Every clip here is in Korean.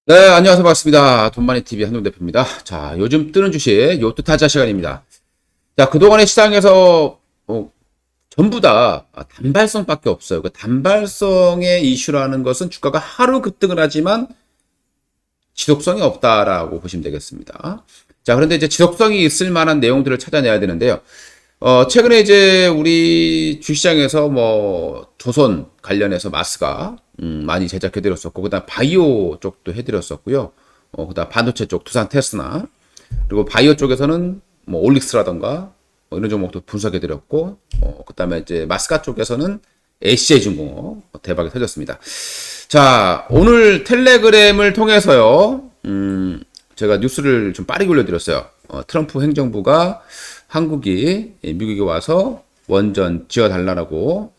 네, 안녕하세요. 반갑습니다. 돈마니TV 한동 대표입니다. 자, 요즘 뜨는 주식, 요트 타자 시간입니다. 자, 그동안의 시장에서, 전부 다 단발성밖에 없어요. 그 단발성의 이슈라는 것은 주가가 하루 급등을 하지만 지속성이 없다라고 보시면 되겠습니다. 자, 그런데 이제 지속성이 있을 만한 내용들을 찾아내야 되는데요. 최근에 이제 우리 주시장에서 조선 관련해서 마스가 많이 제작해드렸었고, 그 다음 바이오 쪽도 해드렸었고요. 그 다음 반도체 쪽 두산 테스나, 그리고 바이오 쪽에서는 올릭스라던가 이런 종목도 분석해드렸고, 그 다음에 이제 마스카 쪽에서는 SJ중공업 대박이 터졌습니다. 자, 오늘 텔레그램을 통해서요, 제가 뉴스를 좀 빠르게 올려드렸어요. 트럼프 행정부가 한국이 미국에 와서 원전 지어달라고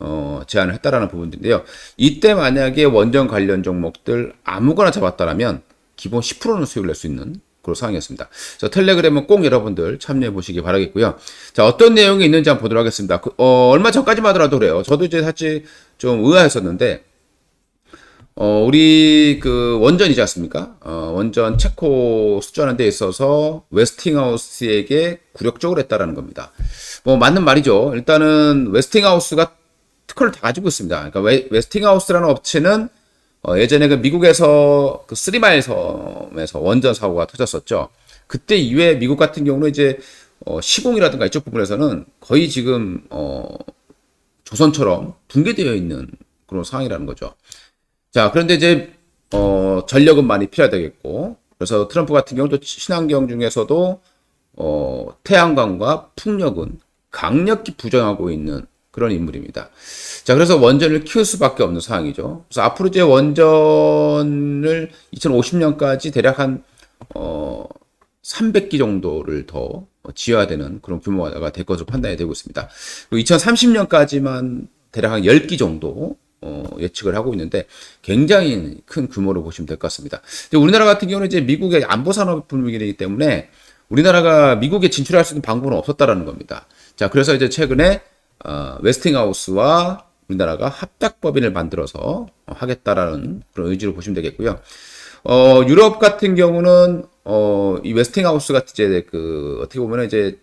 제안을 했다라는 부분인데요. 이때 만약에 원전 관련 종목들 아무거나 잡았다라면 기본 10%는 수익을 낼 수 있는 그런 상황이었습니다. 그래서 텔레그램은 꼭 여러분들 참여해 보시기 바라겠고요. 자, 어떤 내용이 있는지 한번 보도록 하겠습니다. 얼마 전까지만 하더라도 그래요. 저도 이제 사실 좀 의아했었는데, 우리 그 원전이지 않습니까? 원전 체코 수주하는 데 있어서 웨스팅하우스에게 굴욕적으로 했다라는 겁니다. 맞는 말이죠. 일단은 웨스팅하우스가 특허를 다 가지고 있습니다. 그러니까 웨스팅하우스라는 업체는 예전에 그 미국에서 그 쓰리마일 섬에서 원전 사고가 터졌었죠. 그때 이후에 미국 같은 경우는 이제 시공이라든가 이쪽 부분에서는 거의 지금 조선처럼 붕괴되어 있는 그런 상황이라는 거죠. 자, 그런데 이제 전력은 많이 필요하겠고, 그래서 트럼프 같은 경우도 친환경 중에서도 태양광과 풍력은 강력히 부정하고 있는 그런 인물입니다. 자, 그래서 원전을 키울 수밖에 없는 상황이죠. 그래서 앞으로 이제 원전을 2050년까지 대략 한 300기 정도를 더 지어야 되는 그런 규모가 될 것으로 판단이 되고 있습니다. 그리고 2030년까지만 대략 한 10기 정도 예측을 하고 있는데 굉장히 큰 규모로 보시면 될 것 같습니다. 우리나라 같은 경우는 이제 미국의 안보 산업 분위기이기 때문에 우리나라가 미국에 진출할 수 있는 방법은 없었다라는 겁니다. 자, 그래서 이제 최근에 웨스팅하우스와 우리나라가 합작법인을 만들어서 하겠다라는 그런 의지로 보시면 되겠고요. 유럽 같은 경우는 이 웨스팅하우스가 이제 그 어떻게 보면 이제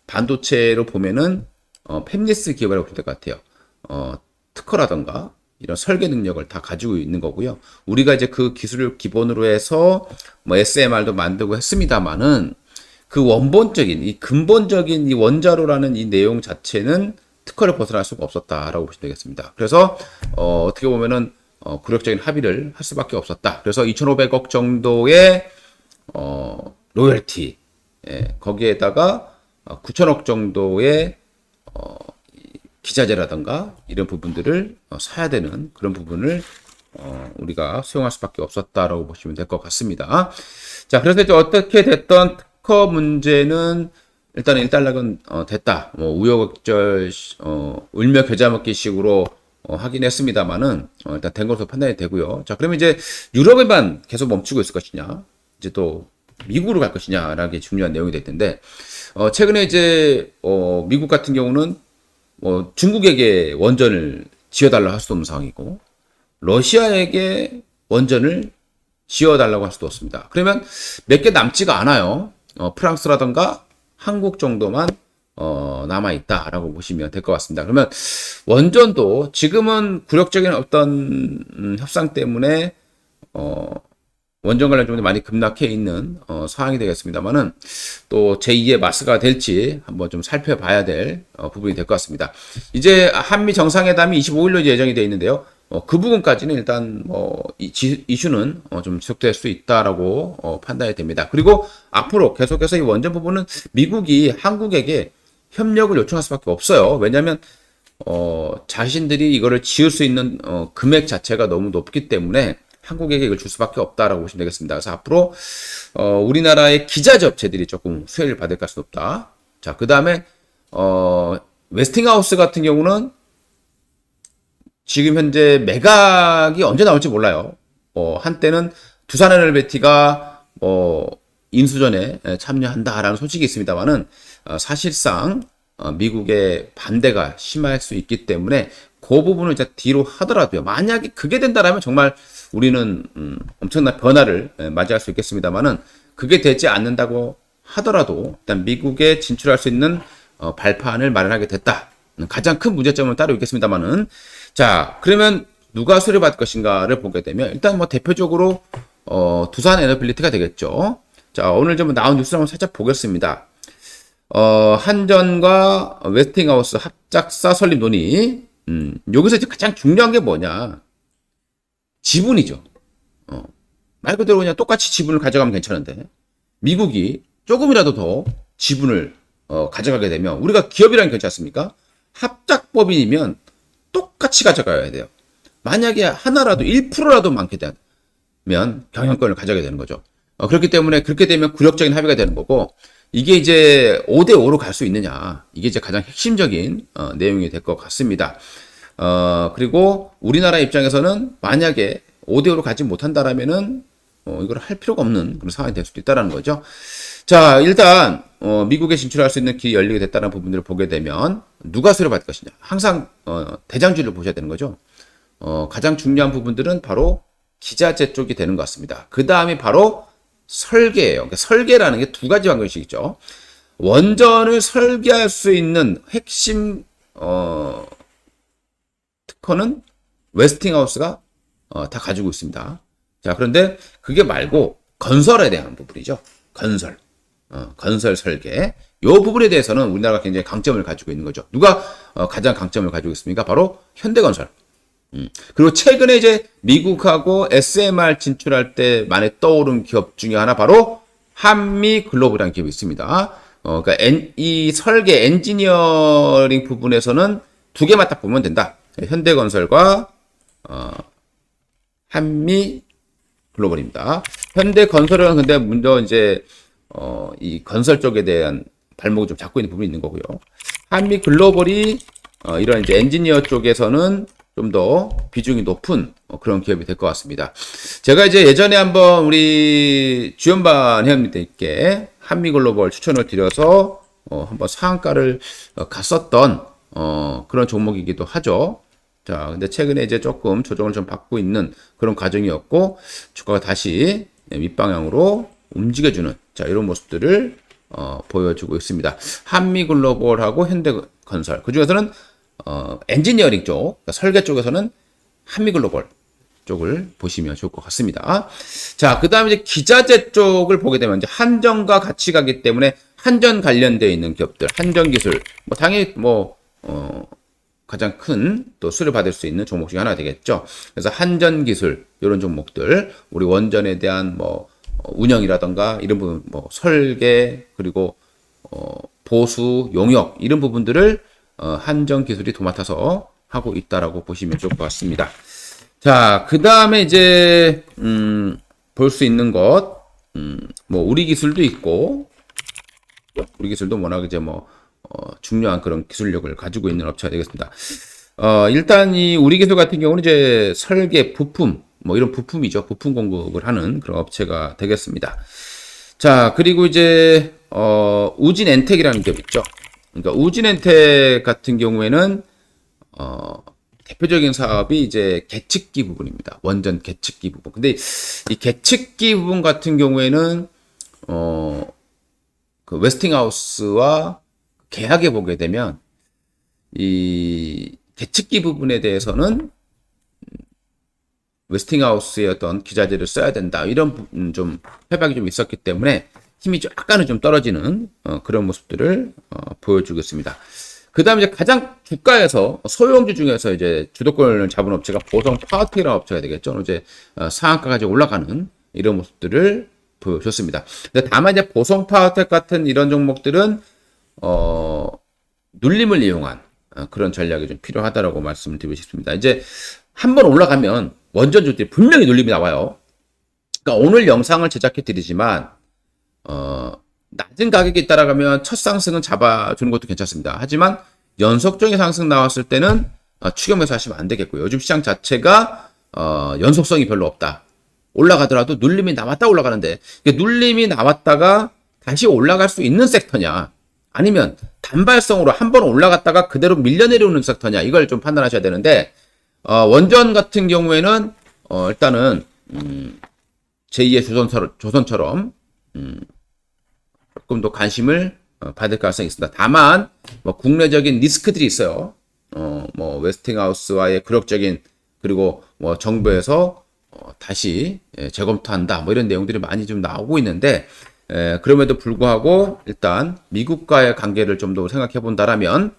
반도체로 보면은 팹리스 기업이라고 보면 될 것 같아요. 특허라던가 이런 설계 능력을 다 가지고 있는 거고요. 우리가 이제 그 기술을 기본으로 해서 SMR도 만들고 했습니다만은 그 원본적인 이 근본적인 이 원자로라는 이 내용 자체는 특허를 벗어날 수가 없었다라고 보시면 되겠습니다. 그래서 어떻게 보면은 굴욕적인 합의를 할 수밖에 없었다. 그래서 2,500억 정도의 로열티, 거기에다가 9,000억 정도의 기자재라든가 이런 부분들을 사야 되는 그런 부분을 우리가 수용할 수밖에 없었다라고 보시면 될 것 같습니다. 자, 그래서 이제 어떻게 됐던 특허 문제는 일단은 일단락은 됐다. 우여곡절 울며 겨자 먹기 식으로 하긴 했습니다만은 일단 된 것으로 판단이 되고요. 자, 그러면 이제 유럽에만 계속 멈추고 있을 것이냐, 이제 또 미국으로 갈 것이냐라는 게 중요한 내용이 될 텐데, 최근에 이제 미국 같은 경우는 중국에게 원전을 지어달라고 할 수도 없는 상황이고, 러시아에게 원전을 지어달라고 할 수도 없습니다. 그러면 몇 개 남지가 않아요. 프랑스라던가 한국 정도만 남아있다라고 보시면 될 것 같습니다. 그러면 원전도 지금은 굴욕적인 어떤 협상 때문에 원전 관련 종목이 많이 급락해 있는 상황이 되겠습니다만은 또 제2의 마스가 될지 한번 좀 살펴봐야 될 부분이 될 것 같습니다. 이제 한미 정상회담이 25일로 예정이 되어 있는데요. 그 부분까지는 일단 이슈는 좀 지속될 수 있다라고 판단이 됩니다. 그리고 앞으로 계속해서 이 원전 부분은 미국이 한국에게 협력을 요청할 수밖에 없어요. 왜냐하면 자신들이 이거를 지을 수 있는 금액 자체가 너무 높기 때문에 한국에게 이걸 줄 수밖에 없다라고 보시면 되겠습니다. 그래서 앞으로 우리나라의 기자재 업체들이 조금 수혜를 받을 가능성이 높다. 자, 그 다음에 웨스팅하우스 같은 경우는 지금 현재 매각이 언제 나올지 몰라요. 한때는 두산에너베티가 인수전에 참여한다라는 소식이 있습니다만은 사실상 미국의 반대가 심할 수 있기 때문에 그 부분을 이제 뒤로 하더라도요. 만약에 그게 된다라면 정말 우리는 엄청난 변화를 맞이할 수 있겠습니다만은 그게 되지 않는다고 하더라도 일단 미국에 진출할 수 있는 발판을 마련하게 됐다. 가장 큰 문제점은 따로 있겠습니다만은 자 그러면 누가 수혜받을 것인가를 보게 되면 일단 뭐 대표적으로 두산 에너빌리티가 되겠죠. 자 오늘 좀 나온 뉴스를 한번 살짝 보겠습니다. 한전과 웨스팅하우스 합작사 설립 논의. 여기서 이제 가장 중요한 게 뭐냐? 지분이죠. 말 그대로 그냥 똑같이 지분을 가져가면 괜찮은데 미국이 조금이라도 더 지분을 가져가게 되면 우리가 기업이란 괜찮습니까? 합작법인이면 똑같이 가져가야 돼요. 만약에 하나라도 1%라도 많게 되면 경영권을 가져가게 되는 거죠. 그렇기 때문에 그렇게 되면 굴욕적인 합의가 되는 거고 이게 이제 5대5로 갈 수 있느냐 이게 이제 가장 핵심적인 내용이 될 것 같습니다. 그리고 우리나라 입장에서는 만약에 5대5로 가지 못한다라면은 이걸 할 필요가 없는 그런 상황이 될 수도 있다는 거죠. 자 일단 미국에 진출할 수 있는 길이 열리게 됐다는 부분들을 보게 되면 누가 수혜받을 것이냐 항상 대장주를 보셔야 되는 거죠. 가장 중요한 부분들은 바로 기자재 쪽이 되는 것 같습니다. 그 다음이 바로 설계예요. 그러니까 설계라는 게 두 가지 방식이 있죠. 원전을 설계할 수 있는 핵심 특허는 웨스팅하우스가 다 가지고 있습니다. 자 그런데 그게 말고 건설에 대한 부분이죠. 건설 설계. 이 부분에 대해서는 우리나라가 굉장히 강점을 가지고 있는 거죠. 누가 가장 강점을 가지고 있습니까? 바로 현대건설. 그리고 최근에 이제 미국하고 SMR 진출할 때 만에 떠오른 기업 중에 하나 바로 한미글로벌이라는 기업이 있습니다. 그러니까 이 설계 엔지니어링 부분에서는 두 개만 딱 보면 된다. 현대건설과 한미글로벌입니다. 현대건설은 근데 먼저 이제 이 건설 쪽에 대한 발목을 좀 잡고 있는 부분이 있는 거고요. 한미글로벌이 이런 이제 엔지니어 쪽에서는 좀 더 비중이 높은 그런 기업이 될 것 같습니다. 제가 이제 예전에 한번 우리 주연반 회원님들께 한미글로벌 추천을 드려서 한번 상한가를 갔었던 그런 종목이기도 하죠. 자, 근데 최근에 이제 조금 조정을 좀 받고 있는 그런 과정이었고 주가가 다시 밑방향으로 움직여주는 자 이런 모습들을 보여주고 있습니다. 한미글로벌하고 현대건설 그 중에서는 엔지니어링 쪽, 그러니까 설계 쪽에서는 한미글로벌 쪽을 보시면 좋을 것 같습니다. 자, 그 다음에 이제 기자재 쪽을 보게 되면 이제 한전과 같이 가기 때문에 한전 관련되어 있는 기업들, 한전기술, 뭐 당연히 가장 큰 또 수혜를 받을 수 있는 종목 중에 하나 되겠죠. 그래서 한전기술 이런 종목들, 우리 원전에 대한 뭐 운영이라던가 이런 부분, 뭐 설계 그리고 보수, 용역 이런 부분들을 한전 기술이 도맡아서 하고 있다라고 보시면 좋을 것 같습니다. 자, 그 다음에 이제, 볼 수 있는 것, 뭐, 우리 기술도 있고, 우리 기술도 워낙 이제 뭐, 중요한 그런 기술력을 가지고 있는 업체가 되겠습니다. 일단 이 우리 기술 같은 경우는 이제 설계, 부품, 뭐 이런 부품이죠. 부품 공급을 하는 그런 업체가 되겠습니다. 자, 그리고 이제, 우진엔텍이라는 기업 있죠. 그러니까 우진엔텍 같은 경우에는 대표적인 사업이 이제 계측기 부분입니다. 원전 계측기 부분. 근데 이 계측기 부분 같은 경우에는 그 웨스팅하우스와 계약해 보게 되면 이 계측기 부분에 대해서는 웨스팅하우스의 어떤 기자재를 써야 된다. 이런 좀 협약이 좀 있었기 때문에 힘이 약간은 좀 떨어지는 그런 모습들을 보여주고 있습니다. 그 다음에 이제 가장 주가에서 소형주 중에서 이제 주도권을 잡은 업체가 보성 파워텍이라는 업체가 되겠죠. 이제 상한가까지 올라가는 이런 모습들을 보여줬습니다. 근데 다만 이제 보성 파워텍 같은 이런 종목들은 눌림을 이용한 그런 전략이 좀 필요하다라고 말씀을 드리고 싶습니다. 이제 한번 올라가면 원전주들이 분명히 눌림이 나와요. 그러니까 오늘 영상을 제작해 드리지만 낮은 가격이 따라가면 첫 상승은 잡아주는 것도 괜찮습니다. 하지만 연속적인 상승 나왔을 때는 추격해서 하시면 안 되겠고요. 요즘 시장 자체가 연속성이 별로 없다. 올라가더라도 눌림이 나왔다 올라가는데 눌림이 나왔다가 다시 올라갈 수 있는 섹터냐 아니면 단발성으로 한번 올라갔다가 그대로 밀려 내려오는 섹터냐 이걸 좀 판단하셔야 되는데 원전 같은 경우에는 일단은 제2의 조선처럼 조금 더 관심을 받을 가능성이 있습니다. 다만 뭐 국내적인 리스크들이 있어요. 뭐 웨스팅하우스와의 굴욕적인 그리고 뭐 정부에서 다시 재검토한다 뭐 이런 내용들이 많이 좀 나오고 있는데 그럼에도 불구하고 일단 미국과의 관계를 좀 더 생각해 본다라면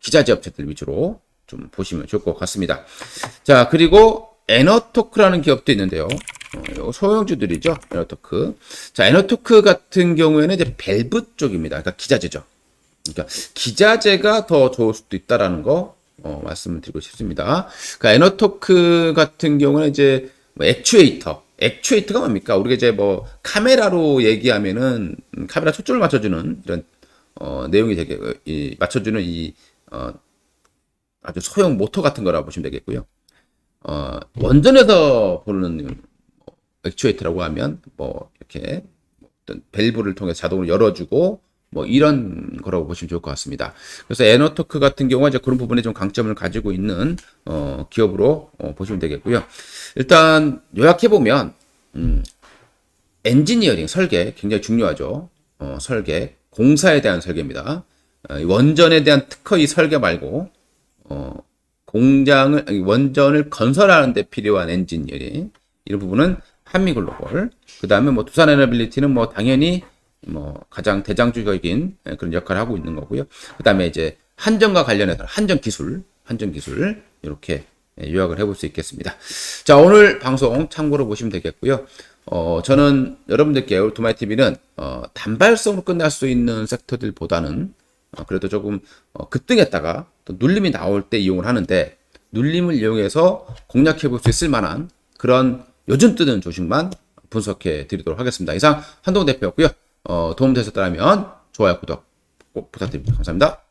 기자재 업체들 위주로 좀 보시면 좋을 것 같습니다. 자, 그리고 에너토크라는 기업도 있는데요. 소형주들이죠. 에너토크. 자, 에너토크 같은 경우에는 이제 밸브 쪽입니다. 그러니까 기자재죠. 그러니까 기자재가 더 좋을 수도 있다라는 거 말씀을 드리고 싶습니다. 그러니까 에너토크 같은 경우는 이제 뭐 액추에이터가 뭡니까? 우리가 이제 뭐 카메라로 얘기하면은 카메라 초점을 맞춰주는 이런 내용이 되게 맞춰주는 아주 소형 모터 같은 거라고 보시면 되겠고요. 원전에서 보는 액추에이터라고 하면 뭐 이렇게 어떤 밸브를 통해 자동으로 열어주고 뭐 이런 거라고 보시면 좋을 것 같습니다. 그래서 에너토크 같은 경우는 이제 그런 부분에 좀 강점을 가지고 있는 기업으로 보시면 되겠고요. 일단 요약해 보면 엔지니어링 설계 굉장히 중요하죠. 설계 공사에 대한 설계입니다. 원전에 대한 특허 설계 말고 원전을 건설하는 데 필요한 엔지니어링 이런 부분은 한미글로벌. 그 다음에 뭐 두산에너빌리티는 뭐 당연히 뭐 가장 대장주적인 그런 역할을 하고 있는 거고요. 그 다음에 이제 한전과 관련해서 한전 기술 이렇게 요약을 해볼 수 있겠습니다. 자, 오늘 방송 참고로 보시면 되겠고요. 저는 여러분들께 올토마이TV는 단발성으로 끝날 수 있는 섹터들보다는 그래도 조금 급등했다가 또 눌림이 나올 때 이용을 하는데 눌림을 이용해서 공략해 볼 수 있을 만한 그런 요즘 뜨는 주식만 분석해 드리도록 하겠습니다. 이상 한동훈 대표였고요. 도움 되셨다면 좋아요, 구독 꼭 부탁드립니다. 감사합니다.